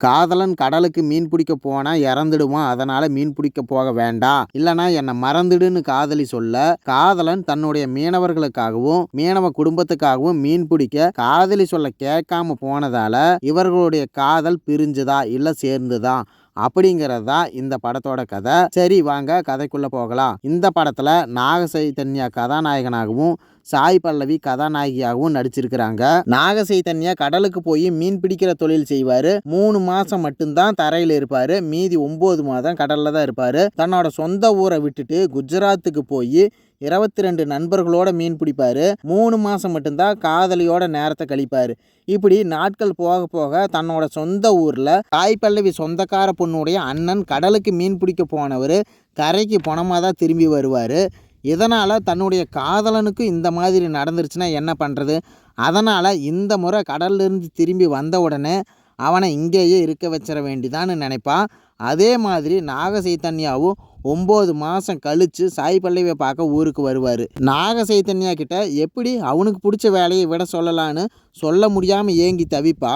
காதலன் கடலுக்கு மீன் பிடிக்க போனா இறந்துடுவான், அதனால மீன் பிடிக்க போக வேண்டாம், இல்லைனா என்னை மறந்துடுன்னு காதலி சொல்ல, காதலன் தன்னுடைய மீனவர்களுக்காகவும் மீனவ குடும்பத்துக்காகவும் மீன் பிடிக்க காதலி சொல்ல கேட்காம போனதால இவர்களுடைய காதல் பிரிஞ்சுதா இல்ல சேர்ந்துதா அப்படிங்கிறது தான் இந்த படத்தோட கதை. சரி வாங்க கதைக்குள்ள போகலாம். இந்த படத்துல நாக சைதன்யா கதாநாயகனாகவும் சாய் பல்லவி கதாநாயகியாகவும் நடிச்சிருக்கிறாங்க. நாக சைதன்யா கடலுக்கு போய் மீன் பிடிக்கிற தொழில் செய்வாரு. 3 மாசம் மட்டும்தான் தரையில் இருப்பாரு. மீதி 9 மாதம் கடல்ல தான் இருப்பாரு. தன்னோட சொந்த ஊரை விட்டுட்டு குஜராத்துக்கு போய் 22 நண்பர்களோட மீன் பிடிப்பாரு. 3 மாசம் மட்டும்தான் காதலியோட நேரத்தை கழிப்பாரு. இப்படி நாட்கள் போக போக தன்னோட சொந்த ஊர்ல சாய் பல்லவி சொந்தக்கார பொண்ணுடைய அண்ணன் கடலுக்கு மீன் பிடிக்க போனவர் கரைக்கு பணமாக தான் திரும்பி வருவார். இதனால் தன்னுடைய காதலனுக்கு இந்த மாதிரி நடந்துருச்சுன்னா என்ன பண்ணுறது? அதனால் இந்த முறை கடல்லிருந்து திரும்பி வந்த உடனே அவனை இங்கேயே இருக்க வச்சிட வேண்டிதான்னு நினைப்பான். அதே மாதிரி நாக சைதன்யாவும் 9 மாதம் கழித்து சாய் பல்லவியை பார்க்க ஊருக்கு வருவார். நாக சைதன்யா கிட்ட எப்படி அவனுக்கு பிடிச்ச வேலையை விட சொல்லலான்னு சொல்ல முடியாமல் ஏங்கி தவிப்பா.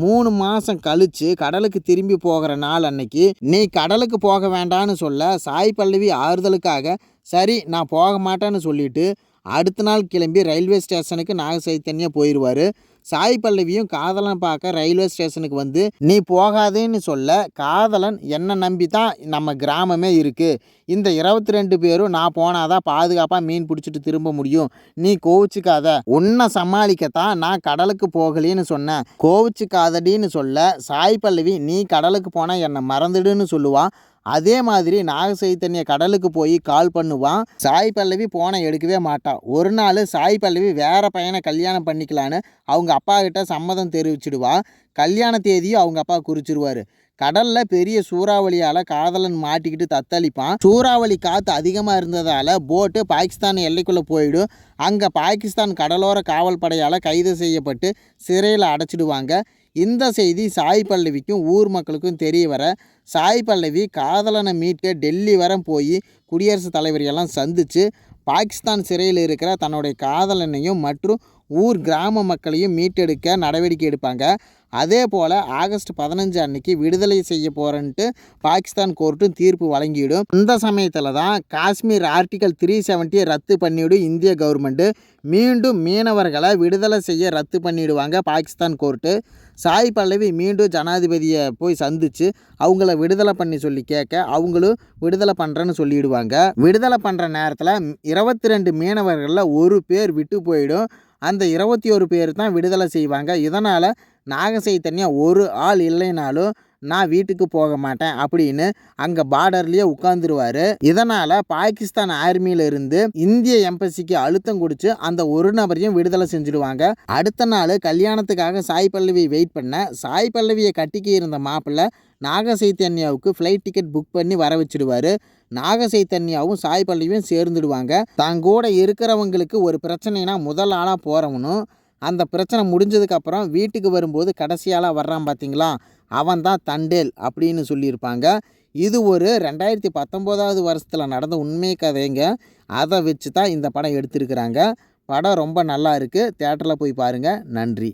3 மாதம் கழித்து கடலுக்கு திரும்பி போகிற நாள் அன்னைக்கு நீ கடலுக்கு போக வேண்டான்னு சொல்ல சாய் பல்லவி ஆறுதலுக்காக சரி நான் போக மாட்டேன்னு சொல்லிட்டு அடுத்த நாள் கிளம்பி ரயில்வே ஸ்டேஷனுக்கு நாக சைதன்யா போயிடுவார். சாய் பல்லவியும் காதலன் பார்க்க ரயில்வே ஸ்டேஷனுக்கு வந்து நீ போகாதேன்னு சொல்ல காதலன் என்னை நம்பி தான் நம்ம கிராமமே இருக்குது, இந்த 22 பேரும் நான் போனாதான் பாதுகாப்பாக மீன் பிடிச்சிட்டு திரும்ப முடியும், நீ கோவிச்சுக்காத, உன்னை சமாளிக்கத்தான் நான் கடலுக்கு போகலேன்னு சொன்னேன், கோவிச்சுக்காதடின்னு சொல்ல சாய் பல்லவி நீ கடலுக்கு போனால் என்னை மறந்துடுன்னு சொல்லுவான். அதே மாதிரி நாக சைதன்யா கடலுக்கு போய் கால் பண்ணுவான். சாய் பல்லவி போனை எடுக்கவே மாட்டான். ஒரு நாள் சாய் பல்லவி வேற பையனை கல்யாணம் பண்ணிக்கலான்னு அவங்க அப்பா கிட்ட சம்மதம் தெரிவிச்சிடுவா. கல்யாண தேதியும் அவங்க அப்பா குறிச்சிருவார். கடலில் பெரிய சூறாவளியால் காதலன் மாட்டிக்கிட்டு தத்தளிப்பான். சூறாவளி காற்று அதிகமாக இருந்ததால் போட்டு பாகிஸ்தான் எல்லைக்குள்ளே போயிடும். அங்கே பாகிஸ்தான் கடலோர காவல் படையால் கைது செய்யப்பட்டு சிறையில் அடைச்சிடுவாங்க. இந்த செய்தி சாய் பல்லவிக்கும் ஊர் மக்களுக்கும் தெரிய வர சாய் பல்லவி காதலனை மீட்க டெல்லி வர போய் குடியரசுத் தலைவரையெல்லாம் சந்தித்து பாகிஸ்தான் சிறையில் இருக்கிற தன்னுடைய காதலனையும் மற்றும் ஊர் கிராம மக்களையும் மீட்டெடுக்க நடவடிக்கை எடுப்பாங்க. அதே போல் ஆகஸ்ட் 15 அன்னைக்கு விடுதலை செய்ய போகிறேன்ட்டு பாகிஸ்தான் கோர்ட்டும் தீர்ப்பு வழங்கிவிடும். இந்த சமயத்தில் தான் காஷ்மீர் ஆர்டிகல் 370 ரத்து பண்ணிவிடும் இந்திய கவர்மெண்ட்டு. மீண்டும் மீனவர்களை விடுதலை செய்ய ரத்து பண்ணிவிடுவாங்க பாகிஸ்தான் கோர்ட்டு. சாய் பல்லவி மீண்டும் ஜனாதிபதியை போய் சந்தித்து அவங்கள விடுதலை பண்ணி சொல்லி கேட்க அவங்களும் விடுதலை பண்ணுறேன்னு சொல்லிவிடுவாங்க. விடுதலை பண்ணுற நேரத்தில் 22 மீனவர்களில் ஒரு பேர் விட்டு போயிடும். அந்த 21 பேர் தான் விடுதலை செய்வாங்க. இதனால் நாக சைதன்யா ஒரு ஆள் இல்லைனாலும் நான் வீட்டுக்கு போக மாட்டேன் அப்படின்னு அங்கே பார்டர்லேயே உட்காந்துருவார். இதனால் பாகிஸ்தான் ஆர்மியிலிருந்து இந்திய எம்பசிக்கு அழுத்தம் கொடுத்து அந்த ஒரு நபரையும் விடுதலை செஞ்சுடுவாங்க. அடுத்த நாள் கல்யாணத்துக்காக சாய் பல்லவி வெயிட் பண்ண சாய் பல்லவியை கட்டிக்கி இருந்த மாப்பிள்ளை நாக சைதன்யாவுக்கு ஃப்ளைட் டிக்கெட் புக் பண்ணி வர வச்சுடுவார். நாக சைதன்யாவும் சாய் பல்லவியும் சேர்ந்துடுவாங்க. கூட இருக்கிறவங்களுக்கு ஒரு பிரச்சனைனா முதல் ஆளாக போகிறவனும் அந்த பிரச்சனை முடிஞ்சதுக்கப்புறம் வீட்டுக்கு வரும்போது கடைசியாளாக வர்றான் பார்த்தீங்களா, அவன் தான் தண்டேல் அப்படின்னு சொல்லியிருப்பாங்க. இது ஒரு 2019 வருஷத்தில் நடந்த உண்மை கதைங்க. அதை வச்சு தான் இந்த படம் எடுத்திருக்கிறாங்க. படம் ரொம்ப நல்லா இருக்குது. தியேட்டரில் போய் பாருங்கள். நன்றி.